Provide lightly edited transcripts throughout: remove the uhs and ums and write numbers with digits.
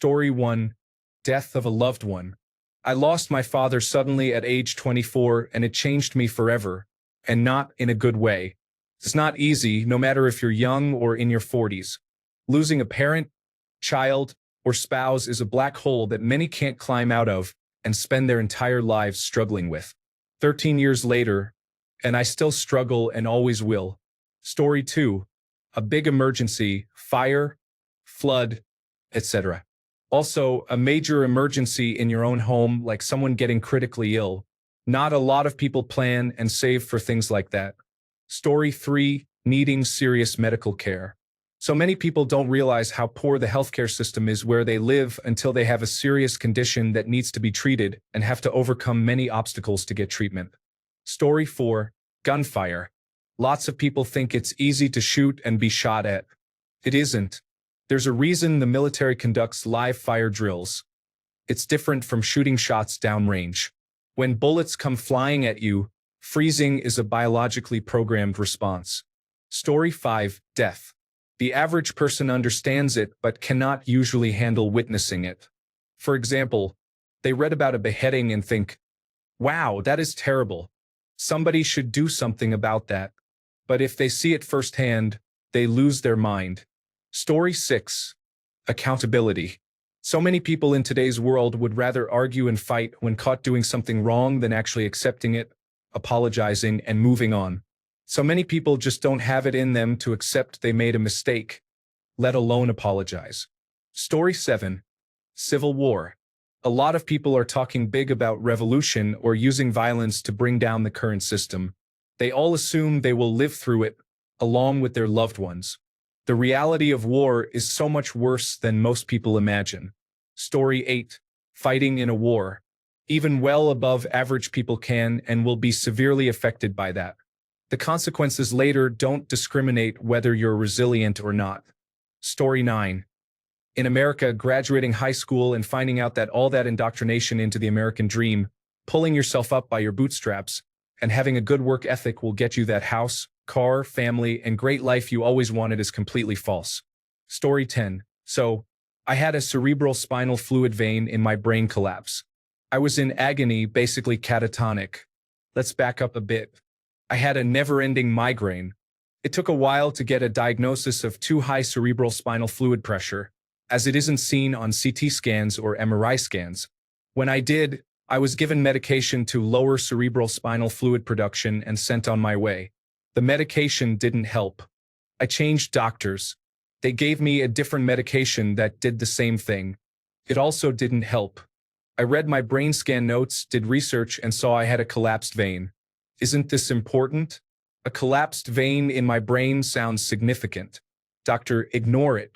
Story 1. Death of a loved one. I lost my father suddenly at age 24, and it changed me forever, and not in a good way. It's not easy, no matter if you're young or in your 40s. Losing a parent, child, or spouse is a black hole that many can't climb out of and spend their entire lives struggling with. 13 years later, and I still struggle and always will. Story 2. A big emergency, fire, flood, etc. Also, a major emergency in your own home, like someone getting critically ill. Not a lot of people plan and save for things like that. Story 3. Needing serious medical care. So many people don't realize how poor the healthcare system is where they live until they have a serious condition that needs to be treated and have to overcome many obstacles to get treatment. Story 4. Gunfire. Lots of people think it's easy to shoot and be shot at. It isn't. There's a reason the military conducts live fire drills. It's different from shooting shots downrange. When bullets come flying at you, freezing is a biologically programmed response. Story 5. Death. The average person understands it but cannot usually handle witnessing it. For example, they read about a beheading and think, "Wow, that is terrible. Somebody should do something about that." But if they see it firsthand, they lose their mind. Story 6. Accountability. So many people in today's world would rather argue and fight when caught doing something wrong than actually accepting it, apologizing, and moving on. So many people just don't have it in them to accept they made a mistake, let alone apologize. Story 7. Civil war. A lot of people are talking big about revolution or using violence to bring down the current system. They all assume they will live through it, along with their loved ones. The reality of war is so much worse than most people imagine. Story 8. Fighting in a war. Even well above average people can and will be severely affected by that. The consequences later don't discriminate whether you're resilient or not. Story 9. In America, graduating high school and finding out that all that indoctrination into the American dream, pulling yourself up by your bootstraps, and having a good work ethic will get you that house, car, family, and great life you always wanted is completely false. Story 10. So, I had a cerebral spinal fluid vein in my brain collapse. I was in agony, basically catatonic. Let's back up a bit. I had a never-ending migraine. It took a while to get a diagnosis of too high cerebral spinal fluid pressure, as it isn't seen on CT scans or MRI scans. When I did, I was given medication to lower cerebral spinal fluid production and sent on my way. The medication didn't help. I changed doctors. They gave me a different medication that did the same thing. It also didn't help. I read my brain scan notes, did research, and saw I had a collapsed vein. Isn't this important? A collapsed vein in my brain sounds significant. Doctor, ignore it.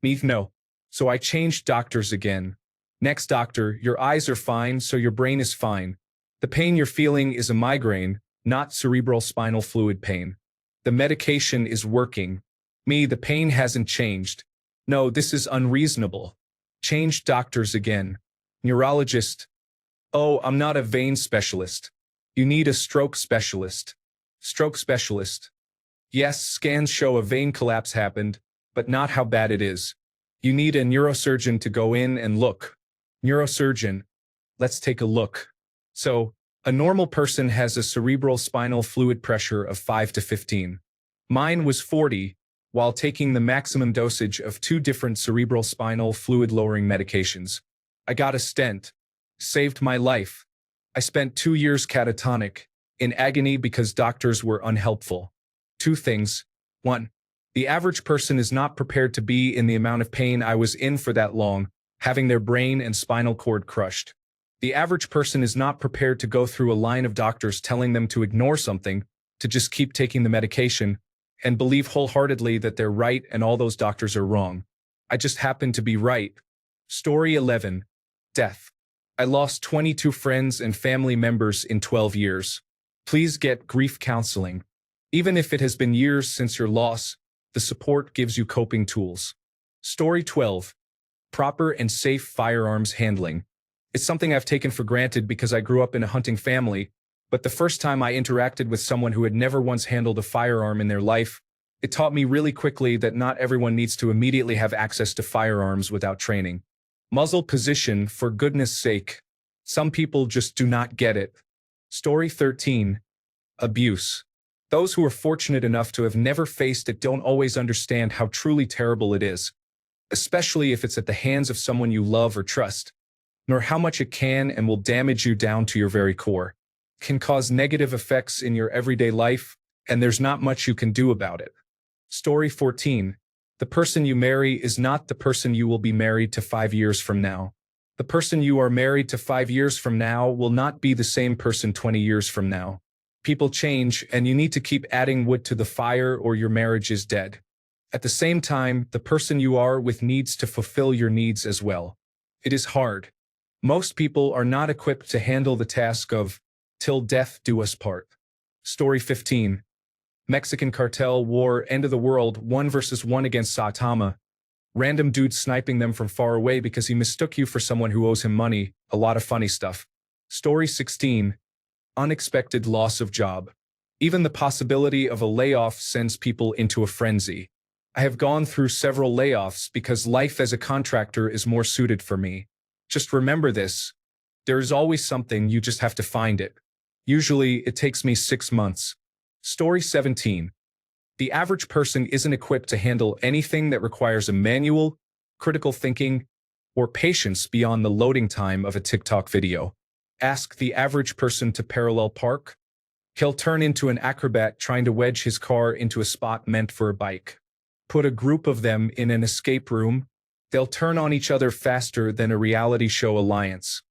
Me, no. So I changed doctors again. Next doctor, your eyes are fine, so your brain is fine. The pain you're feeling is a migraine, not cerebral spinal fluid pain. The medication is working. Me, the pain hasn't changed. No, this is unreasonable. Change doctors again. Neurologist. Oh, I'm not a vein specialist. You need a stroke specialist. Stroke specialist. Yes, scans show a vein collapse happened, but not how bad it is. You need a neurosurgeon to go in and look. Neurosurgeon. Let's take a look. So, a normal person has a cerebral spinal fluid pressure of 5 to 15. Mine was 40, while taking the maximum dosage of 2 different cerebral spinal fluid lowering medications. I got a stent. Saved my life. I spent 2 years catatonic, in agony because doctors were unhelpful. 2 things. 1. The average person is not prepared to be in the amount of pain I was in for that long, having their brain and spinal cord crushed. The average person is not prepared to go through a line of doctors telling them to ignore something, to just keep taking the medication, and believe wholeheartedly that they're right and all those doctors are wrong. I just happened to be right. Story 11. Death. I lost 22 friends and family members in 12 years. Please get grief counseling. Even if it has been years since your loss, the support gives you coping tools. Story 12. Proper and safe firearms handling. It's something I've taken for granted because I grew up in a hunting family, but the first time I interacted with someone who had never once handled a firearm in their life, it taught me really quickly that not everyone needs to immediately have access to firearms without training. Muzzle position, for goodness sake. Some people just do not get it. Story 13. Abuse. Those who are fortunate enough to have never faced it don't always understand how truly terrible it is, especially if it's at the hands of someone you love or trust, nor how much it can and will damage you down to your very core. It can cause negative effects in your everyday life, and there's not much you can do about it. Story 14. The person you marry is not the person you will be married to 5 years from now. The person you are married to 5 years from now will not be the same person 20 years from now. People change, and you need to keep adding wood to the fire or your marriage is dead. At the same time, the person you are with needs to fulfill your needs as well. It is hard. Most people are not equipped to handle the task of "till death do us part." Story 15. Mexican cartel war, end of the world, 1 versus 1 against Saitama. Random dude sniping them from far away because he mistook you for someone who owes him money. A lot of funny stuff. Story 16. Unexpected loss of job. Even the possibility of a layoff sends people into a frenzy. I have gone through several layoffs because life as a contractor is more suited for me. Just remember this. There is always something, you just have to find it. Usually, it takes me 6 months. Story 17. The average person isn't equipped to handle anything that requires a manual, critical thinking, or patience beyond the loading time of a TikTok video. Ask the average person to parallel park. He'll turn into an acrobat trying to wedge his car into a spot meant for a bike. Put a group of them in an escape room. They'll turn on each other faster than a reality show alliance.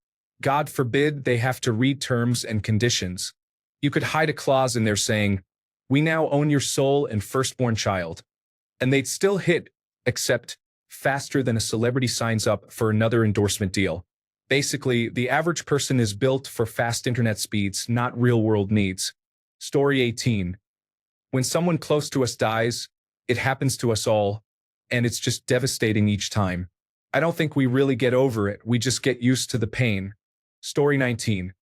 God forbid they have to read terms and conditions. You could hide a clause in there saying, "We now own your soul and firstborn child." And they'd still hit, except faster than a celebrity signs up for another endorsement deal. Basically, the average person is built for fast internet speeds, not real-world needs. Story 18. When someone close to us dies, it happens to us all, and it's just devastating each time. I don't think we really get over it, we just get used to the pain. Story 19.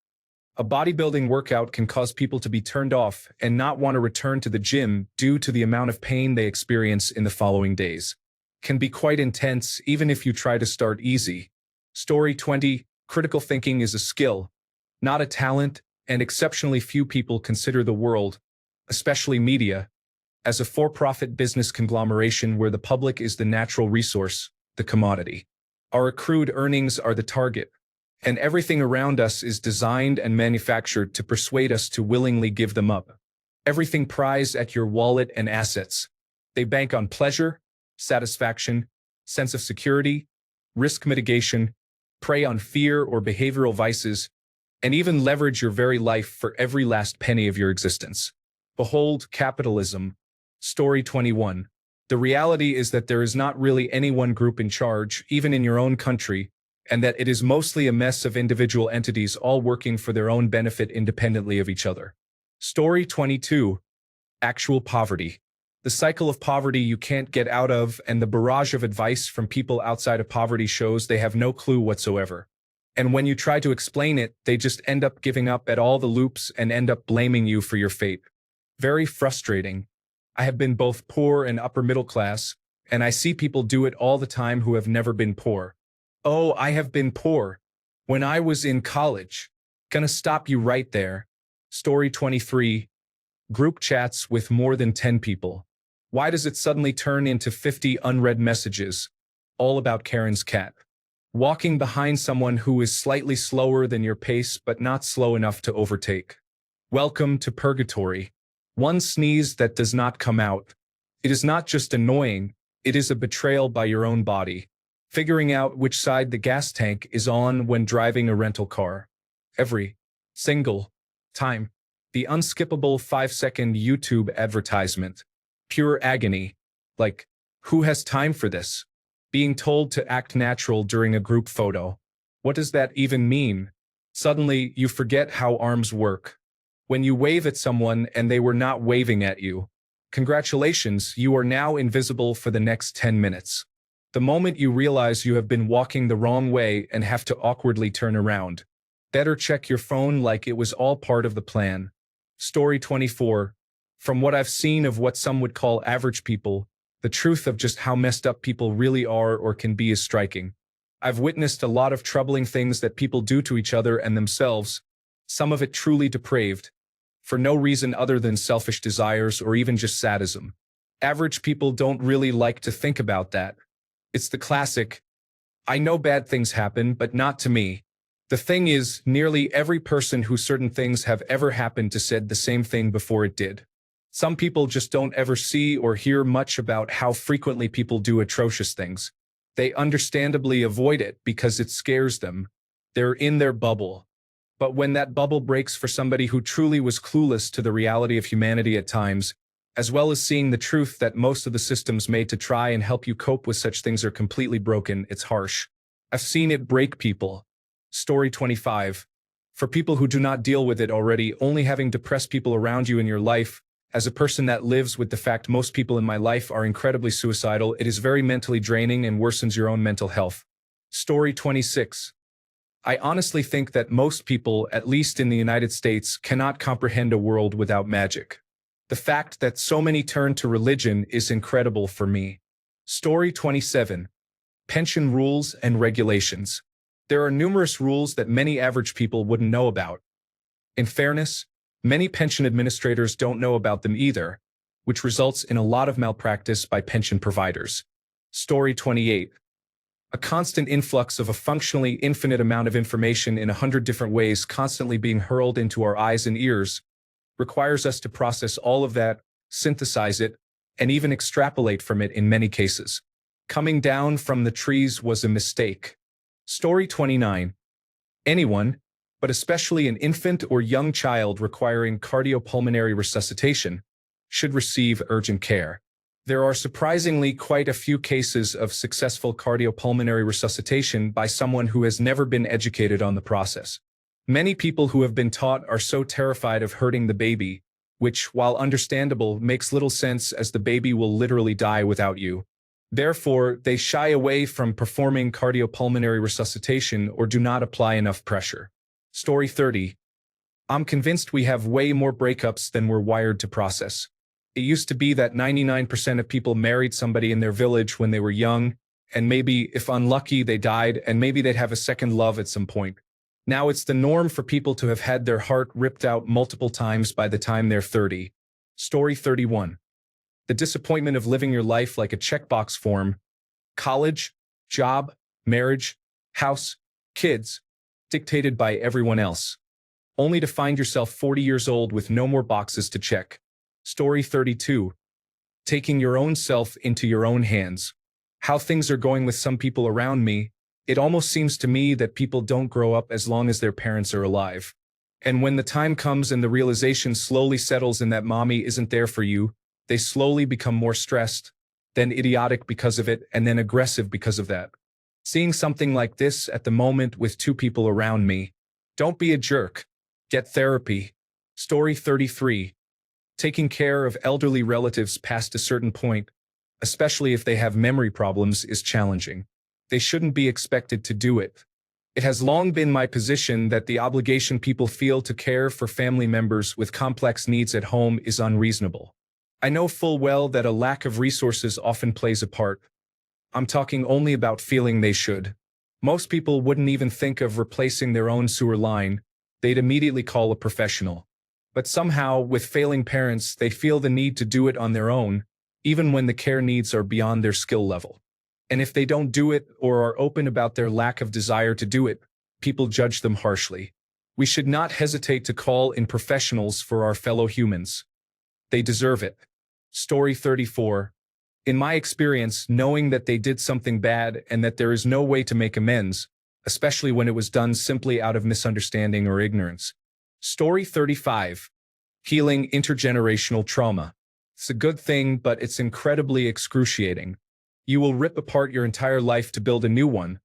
A bodybuilding workout can cause people to be turned off and not want to return to the gym due to the amount of pain they experience in the following days. Can be quite intense even if you try to start easy. Story 20. Critical thinking is a skill, not a talent, and exceptionally few people consider the world, especially media, as a for-profit business conglomeration where the public is the natural resource, the commodity. Our accrued earnings are the target, and everything around us is designed and manufactured to persuade us to willingly give them up. Everything pries at your wallet and assets. They bank on pleasure, satisfaction, sense of security, risk mitigation, prey on fear or behavioral vices, and even leverage your very life for every last penny of your existence. Behold, capitalism. Story 21. The reality is that there is not really any one group in charge, even in your own country, and that it is mostly a mess of individual entities all working for their own benefit independently of each other. Story 22. Actual poverty. The cycle of poverty you can't get out of, and the barrage of advice from people outside of poverty shows they have no clue whatsoever. And when you try to explain it, they just end up giving up at all the loops and end up blaming you for your fate. Very frustrating. I have been both poor and upper middle class, and I see people do it all the time who have never been poor. Oh, I have been poor. When I was in college. Gonna stop you right there. Story 23. Group chats with more than 10 people. Why does it suddenly turn into 50 unread messages? All about Karen's cat. Walking behind someone who is slightly slower than your pace but not slow enough to overtake. Welcome to purgatory. One sneeze that does not come out. It is not just annoying, it is a betrayal by your own body. Figuring out which side the gas tank is on when driving a rental car. Every single time. The unskippable 5-second YouTube advertisement. Pure agony. Like, who has time for this? Being told to act natural during a group photo. What does that even mean? Suddenly, you forget how arms work. When you wave at someone and they were not waving at you. Congratulations, you are now invisible for the next 10 minutes. The moment you realize you have been walking the wrong way and have to awkwardly turn around. Better check your phone like it was all part of the plan. Story 24. From what I've seen of what some would call average people, the truth of just how messed up people really are or can be is striking. I've witnessed a lot of troubling things that people do to each other and themselves, some of it truly depraved, for no reason other than selfish desires or even just sadism. Average people don't really like to think about that. It's the classic, I know bad things happen, but not to me. The thing is, nearly every person who certain things have ever happened to said the same thing before it did. Some people just don't ever see or hear much about how frequently people do atrocious things. They understandably avoid it because it scares them. They're in their bubble. But when that bubble breaks for somebody who truly was clueless to the reality of humanity at times, as well as seeing the truth that most of the systems made to try and help you cope with such things are completely broken, it's harsh. I've seen it break people. Story 25. For people who do not deal with it already, only having depressed people around you in your life, as a person that lives with the fact most people in my life are incredibly suicidal, it is very mentally draining and worsens your own mental health. Story 26. I honestly think that most people, at least in the United States, cannot comprehend a world without magic. The fact that so many turn to religion is incredible for me. Story 27. Pension rules and regulations. There are numerous rules that many average people wouldn't know about. In fairness, many pension administrators don't know about them either, which results in a lot of malpractice by pension providers. Story 28. A constant influx of a functionally infinite amount of information in 100 different ways constantly being hurled into our eyes and ears requires us to process all of that, synthesize it, and even extrapolate from it in many cases. Coming down from the trees was a mistake. Story 29. Anyone, but especially an infant or young child requiring cardiopulmonary resuscitation, should receive urgent care. There are surprisingly quite a few cases of successful cardiopulmonary resuscitation by someone who has never been educated on the process. Many people who have been taught are so terrified of hurting the baby, which, while understandable, makes little sense as the baby will literally die without you. Therefore, they shy away from performing cardiopulmonary resuscitation or do not apply enough pressure. Story 30. I'm convinced we have way more breakups than we're wired to process. It used to be that 99% of people married somebody in their village when they were young, and maybe, if unlucky, they died, and maybe they'd have a second love at some point. Now it's the norm for people to have had their heart ripped out multiple times by the time they're 30. Story 31. The disappointment of living your life like a checkbox form. College, job, marriage, house, kids, dictated by everyone else. Only to find yourself 40 years old with no more boxes to check. Story 32. Taking your own self into your own hands. How things are going with some people around me, it almost seems to me that people don't grow up as long as their parents are alive. And when the time comes and the realization slowly settles in that mommy isn't there for you, they slowly become more stressed, then idiotic because of it, and then aggressive because of that. Seeing something like this at the moment with two people around me. Don't be a jerk. Get therapy. Story 33. Taking care of elderly relatives past a certain point, especially if they have memory problems, is challenging. They shouldn't be expected to do it. It has long been my position that the obligation people feel to care for family members with complex needs at home is unreasonable. I know full well that a lack of resources often plays a part. I'm talking only about feeling they should. Most people wouldn't even think of replacing their own sewer line. They'd immediately call a professional. But somehow, with failing parents, they feel the need to do it on their own, even when the care needs are beyond their skill level. And if they don't do it or are open about their lack of desire to do it, people judge them harshly. We should not hesitate to call in professionals for our fellow humans. They deserve it. Story 34. In my experience, knowing that they did something bad and that there is no way to make amends, especially when it was done simply out of misunderstanding or ignorance. Story 35. Healing intergenerational trauma. It's a good thing, but it's incredibly excruciating. You will rip apart your entire life to build a new one,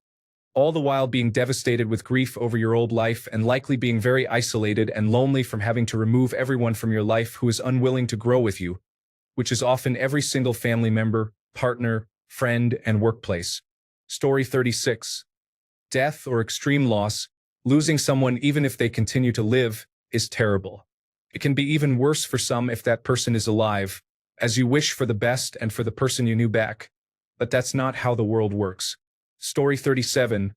all the while being devastated with grief over your old life and likely being very isolated and lonely from having to remove everyone from your life who is unwilling to grow with you, which is often every single family member, partner, friend, and workplace. Story 36. Death or extreme loss, losing someone even if they continue to live, is terrible. It can be even worse for some if that person is alive, as you wish for the best and for the person you knew back. But that's not how the world works. Story 37.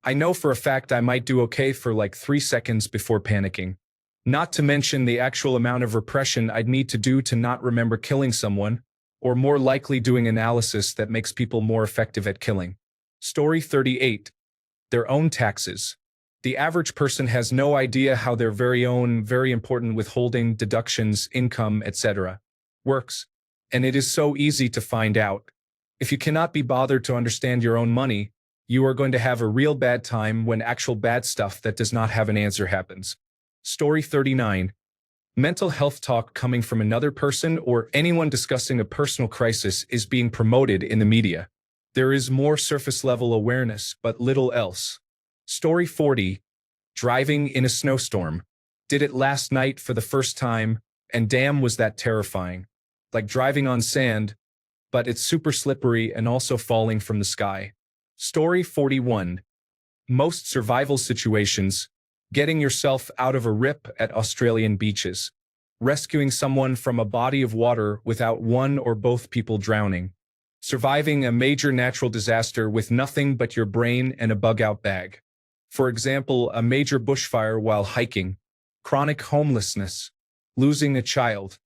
I know for a fact I might do okay for like 3 seconds before panicking. Not to mention the actual amount of repression I'd need to do to not remember killing someone, or more likely doing analysis that makes people more effective at killing. Story 38. Their own taxes. The average person has no idea how their very own, very important withholding, deductions, income, etc. works. And it is so easy to find out. If you cannot be bothered to understand your own money, you are going to have a real bad time when actual bad stuff that does not have an answer happens. Story 39. Mental health talk coming from another person or anyone discussing a personal crisis is being promoted in the media. There is more surface-level awareness, but little else. Story 40. Driving in a snowstorm. Did it last night for the first time, and damn was that terrifying. Like driving on sand, but it's super slippery and also falling from the sky. Story 41. Most survival situations. Getting yourself out of a rip at Australian beaches. Rescuing someone from a body of water without one or both people drowning. Surviving a major natural disaster with nothing but your brain and a bug-out bag. For example, a major bushfire while hiking. Chronic homelessness. Losing a child.